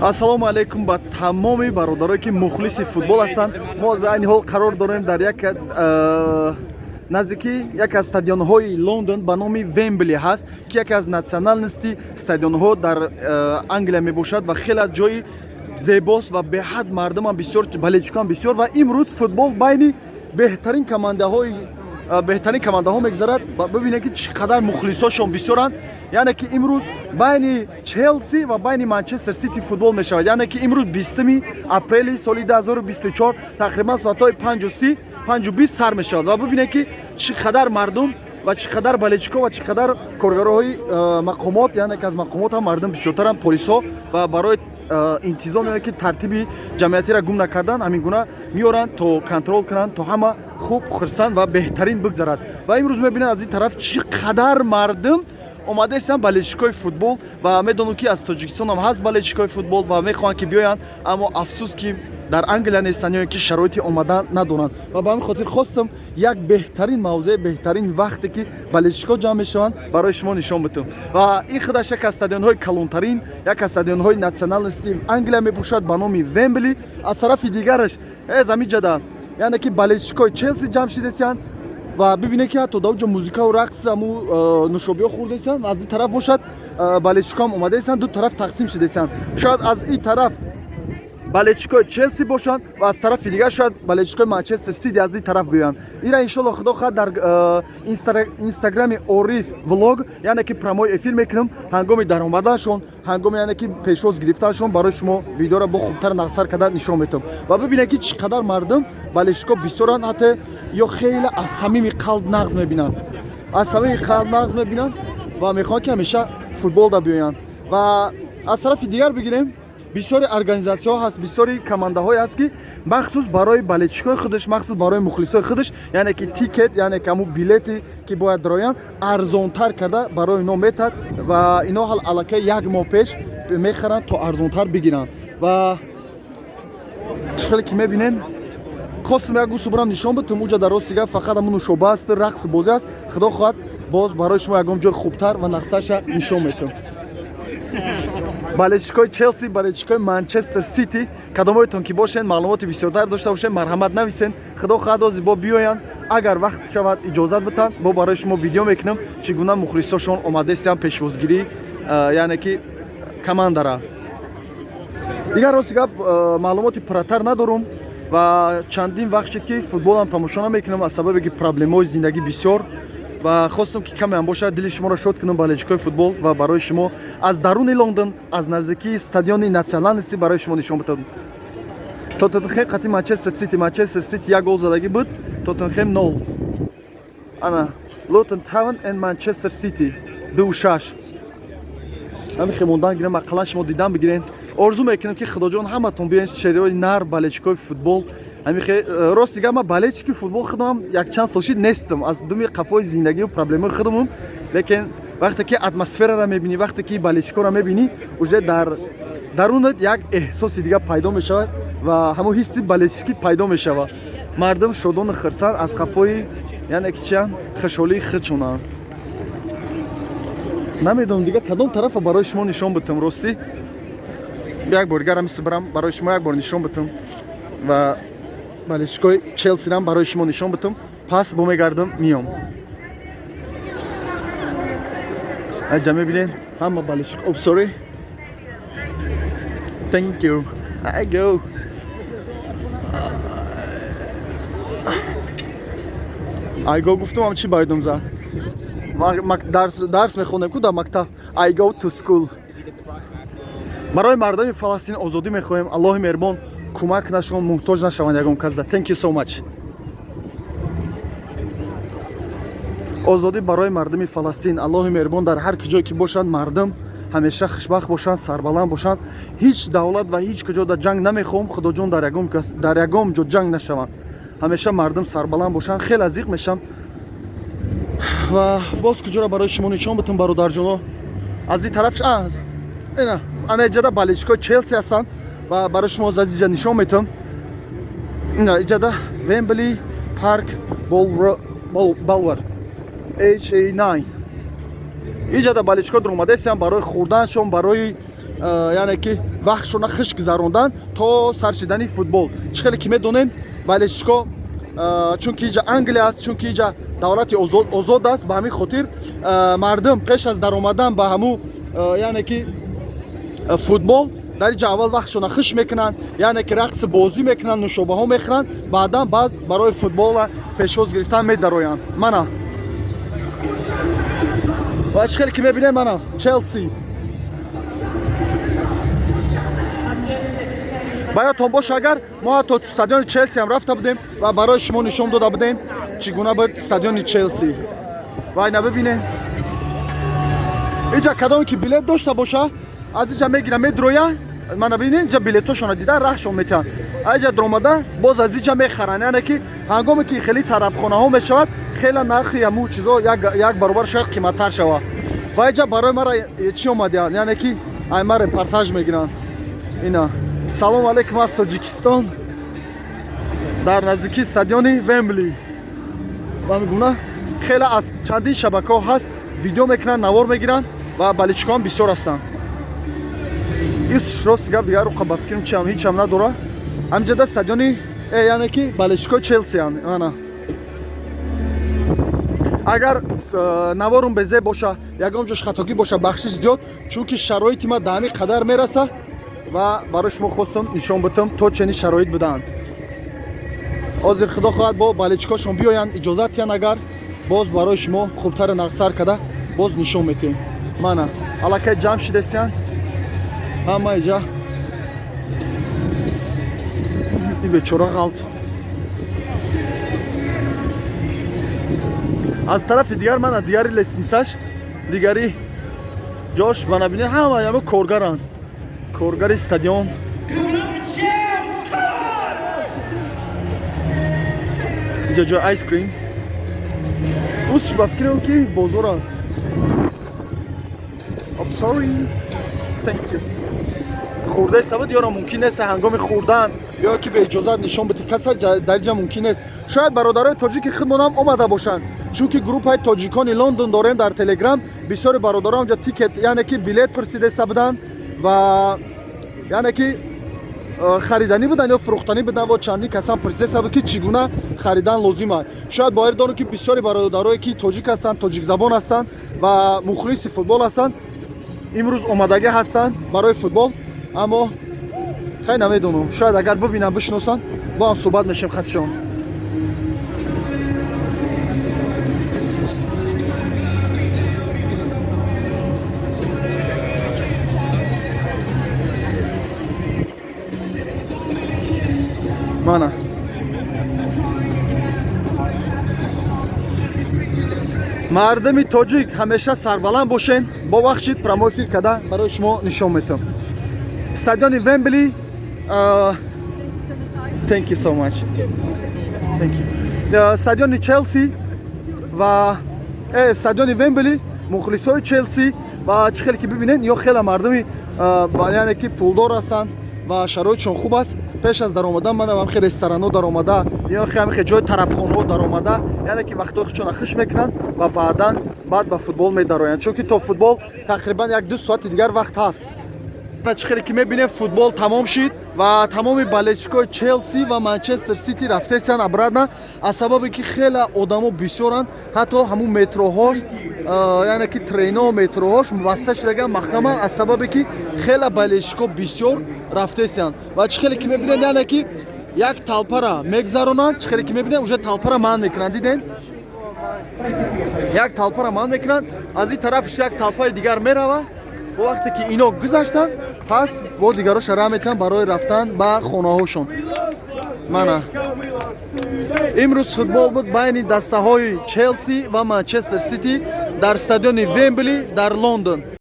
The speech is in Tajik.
ассалому алайкум ба тамоми бародарое ки мухлиси футбол ҳастанд. Мо за айни ҳол қарор дорем дар як наздики яке аз стадионҳои Лондон ба номи Вембли ҳаст, ки яке аз националности стадионҳо дар Англия мебошад ва хеле аз ҷои зебост ва беҳад мардумам бисёр, балечкам бисёр ва имрӯз футбол байни беҳтарин командаҳо мегзарад. Бибинед ки чӣ қадар мухлисошон бисёранд. яъне ки имрӯз байни Челси ва байни Манчестер Сити футбол мешавад. яъне ки имрӯз 20 апрели соли 2024 тақрибан соатҳои 5:30 5:20 сар мешавад ва бибинед ки чӣ қадар мардум ва чӣ қадар балечко ва чӣ қадар коргароҳои мақомот, яъне ки аз мақомот ҳам мардум бисёртаранд, полисҳо ва барои интизом ки тартиби ҷамъиятиро гум накардан, ҳамин гуна меоранд то контрол кунанд, то ҳама хуб хурсанд ва беҳтарин бигзарад. ва имрӯз мебинад аз ин тараф чӣ қадар мардум омада ҳастанд балечкои футбол ва медонам ки аз Тоҷикистон ҳам ҳаст балечкои футбол ва мехоҳанд ки биёянд, аммо афсус ки дар Англия нестанд, ё ки шароити омадан надоранд. ва ба ҳамин хотир хостам як беҳтарин мавзеъ, беҳтарин вақте ки балечко ҷамъ мешаванд барои шумо нишон битам. ва ин худаш як аз стадионҳои калонтарин, як аз стадионҳои националности Англия мебошад ба номи Вембли. аз тарафи дигараш замиҷада яъне ки балечкои Челси ҷамъ шидасиянд ва бибинед ки ҳатто дар ҷо музикаву рақс аму нӯшобиҳо хӯрдасиянд. аз ин тараф бошад балечкоам омадасиянд, ду тараф тақсим шидасиянд. шояд аз ин тараф балечкои Челси бошанд ва аз тарафи дигар шояд балечкои Манчестер Сити аз ин тараф биёянд. инро иншоалло худо хоҳад дар инстаграми Ориф влог, яъне ки промои эфир мекунам, ҳангоми даромаданшон, ҳангоми яъне ки пешвоз гирифтаншон барои шумо видеоро бо хубтар нақсар карда нишон метавам. ва бибинед ки чӣ қадар мардум балечко бисёранд, ҳатто ё хеле аз самими қалб нағз мебинанд, аз самими қалб нағз мебинанд ва мехоҳанд ки ҳамеша футболда биёянд. ва аз тарафи дигар бигирем, бисёри организатсияҳо ҳаст, бисёри командаҳое ҳаст ки махсус барои балечкои худаш, махсус барои мухлисои худаш, яъне ки тикет, яъне ки ҳамун билети ки бояд дороянд арзонтар карда барои ино метад ва ино ҳал аллакай як моҳ пеш мехаранд то арзонтар бигиранд. ва чӣ ки мебинем, хостам як гӯсу бурам нишон битам. уҷа дар ростига фақат ҳамун нӯшоба аст, рақсу бозӣ аст. худо хоҳад боз барои шумо ягон ҷои хубтар ва нақсаша нишон метавам. балечкои Челси, балечкои Манчестер Сити, кадомоятон ки бошен, маълумоти бисёртар дошта бошен, марҳамат нависен. худо хоҳад зибо биёянд, агар вақт шавад иҷозат битанд, бо барои шумо видео мекунам чӣ гуна мухлисошон омадастиянд пешвозгирӣ, яъне ки командара. дигар рости гап маълумоти пурратар надорум ва чандин вақт шуд ки футболам тамошо намекунам аз сабабе ки проблемаҳои зиндагӣ бисёр, ва хостам ки камеам бошад дили шуморо шод кунам балечкои футбол ва барои шумо аз даруни Лондон, аз наздикии стадиони националности барои шумо нишон битадам. Тоттенхем қати Манчестер Сити як гол задаги буд, Тоттенхем 0. ана Luton Town and Manchester City 2-6. ҳамин хемондан гирем, ақаллан шумо дидан бигирен. орзу мекунам ки худоҷон ҳаматон биёен шериҳои нар балечкои футбол. рост дига ман балечки футбол худам якчанд солшид нестам, аз думи қафои зиндагию проблемаи худамум, лекин вақте ки атмосфераро мебинӣ, вақте ки балечкоро мебинӣ, уже дар дарунат як эҳсоси дига пайдо мешавад ва ҳамон ҳисси балечки пайдо мешавад. мардум шодону хурсанд аз қафои яъне ки чанд хушҳолии худшонанд. намедонам дига кадом тарафа барои шумо нишон битам. рости як бор дигарам мисбарам барои шумо як бор нишон битам ва балечкои Челсирам барои шумо нишон битам. пас бомегардам миём. аҷа мебинед ҳама балечко. Oh sorry. Thank you. I go. I go гуфтам ам чӣ байдум зад. дарс мехонем ку дар мактаб. I go to school. барои мардами Фаластин озодӣ мехоҳем. Аллоҳи меҳрибон кӯмак нашон, муҳтоҷ нашаванд ягон кас да. Thank you so much. озодӣ барои мардами Фаластин. Аллоҳи меҳрибон дар ҳар куҷое ки бошанд, мардум ҳамеша хушбахт бошанд, сарбаланд бошанд. ҳеҷ давлат ва ҳеҷ куҷо дар ҷанг намехоҳам худоҷон дар ягон ҷо ҷанг нашаванд. ҳамеша мардум сарбаланд бошанд. хеле азиқ мешам ва боз куҷоро барои шумо нишон битам бародарҷоно. аз ин тараф ана иҷада балечкои Челси ҳастанд ва барои шумо аз иҷа нишон метавам. иҷада Вембли Парк Болвард HA9. иҷада балечко омадастанд барои хӯрданшон, барои яъне ки вақтшона хуш гузаронданд то сар шидани футбол. Чӣ хеле ки медонем Балешко чунки иҷа Англия аст, чунки иҷа давлати озод аст, ба ҳамин хотир мардум пеш аз даромадан ба ҳамун яъне ки футбол дар иҷа аввал вақтшона хуш мекунанд, яъне ки рақси бозӣ мекунанд, нушобаҳо мехӯранд, баъдан баъд барои футбола пешвоз гирифтан медароянд. Мана ва чӣ хеле ки мебинем мана Челси. ба ёдтон боша, агар мо ҳатто стадиони Челси ҳам рафта будем ва барои шумо нишон дода будем чӣ гуна буд стадиони Челси. Ва ина бибинем. Иҷа кадоме ки билет дошта боша, аз иҷа мегира медроя, мана бибинед иҷа билетошона дида раҳшон метиҳанд. Иҷа дромада боз аз иҷа мехаранд, яъне ки ҳангоме ки хеле тарабхонаҳо мешавад, хеле нархи ҳамун чизо як баробар шояд қиматтар шавад. Ва иҷа барои мара чӣ омадианд, яъне ки ай ма репортаж мегиранд. Ина салом алейкум аз Тоҷикистон дар наздикии стадиони Вембли. Ва мегуна хеле аз чандин шабакаҳо ҳаст, видео мекунанд, навор мегиранд ва баличкоам бисёр ҳастанд. Рост гап дигар руқа ба фикрам чиам ҳеҷам надора. Ҳамҷада стадиони яъне ки баличкои Челсианд. Ана агар наворум безе боша, ягон ҷош хатогӣ боша, бахшиш зиёд, чунки шароити ма да ҳамин қадар мераса ва барои шумо хостам нишон битам то ченин шароит буданд. Ҳозир худо хоҳад бо баличкошон биёянд, иҷозат диҳанд, агар боз барои шумо хубтара нақсар када боз нишон метем. Мана аллакай ҷамъ шидастиянд ҳама иҷа и бечора ғалт. Аз тарафи дигар мана дигари лестницаш, дигари ҷош мана бинед ҳама ямо коргаранд. Коргари стадион. Иҷа ҷои айскрим. Ус ба фикрам ки бозора. I'm sorry. Thank you. Хӯрдаи сабад ёра мумкин нест ҳангоми хӯрдан ё ки беиҷозат нишон бити каса дар ҷа мумкин нест. Шояд бародарои тоҷики худмонам омада бошанд, чунки группаи тоҷикони Лондон дорем дар Telegram. Бисёри бародаро онҷа тикет яъне ки билет пурсидаста буданд ва яъне ки хариданӣ буданд ё фурӯхтанӣ буданд ва чандин касан пурсидаста буд ки чӣ гуна харидан лозим аст. Шояд боварӣ дорем ки бисёри бародарое ки тоҷик ҳастанд, тоҷикзабон ҳастанд ва мухлиси футбол ҳастанд, имрӯз омадагӣ ҳастанд барои футбол, аммо хай намедонам, шояд агар бибинам бишносанд бо ҳам суҳбат мешавем хатишон. Мана мардуми тоҷик ҳамеша сарбаланд бошен, бобахшед прямой эфир када барои шумо нишон метам. Стадиони Вембли. Thank you so much. Thank you. Стадиони Челси ва стадиони Вембли, мухлисои Челси ва чӣ хеле ки бибинед ё хеле мардуми яъне ки пулдор ҳастанд ва шароитшон хуб аст. Пеш аз даромадан мана ҳамхе ресторанҳо даромада, ё ҳамхе ҷои тарабхонаҳо даромада, яъне ки вақтҳои худшона хуш мекунанд ва баъд ба футбол медароянд, чунки то футбол тақрибан 1-2 соати дигар вақт ҳаст. Чӣ хеле ки мебинем футбол тамом шид ва тамоми балечкои Челси ва Манчестер Сити рафтесанд обратно, аз сабабе ки хеле одамо бисёранд, ҳатто ҳамун метроҳош яъне ки трейно метроҳош баста шудаган маҳкаман, аз сабабе ки хеле балечко бисёр рафтесанд. Ва чӣ хеле ки мебинед яъне ки як талпара мегзаронанд, чӣ хеле ки мебинед уже талпара маҳн мекунанд, дидед? Як талпара маҳн мекунанд, аз ин тарафш як талпаи дигар мерава. Бо вақте ки ино гузаштанд, пас бо дигароша раҳ метаванд барои рафтан ба хонаҳошон. Мана имрӯз футбол буд байни дастаҳои Челси ва Манчестер Сити дар стадиони Вембли дар Лондон.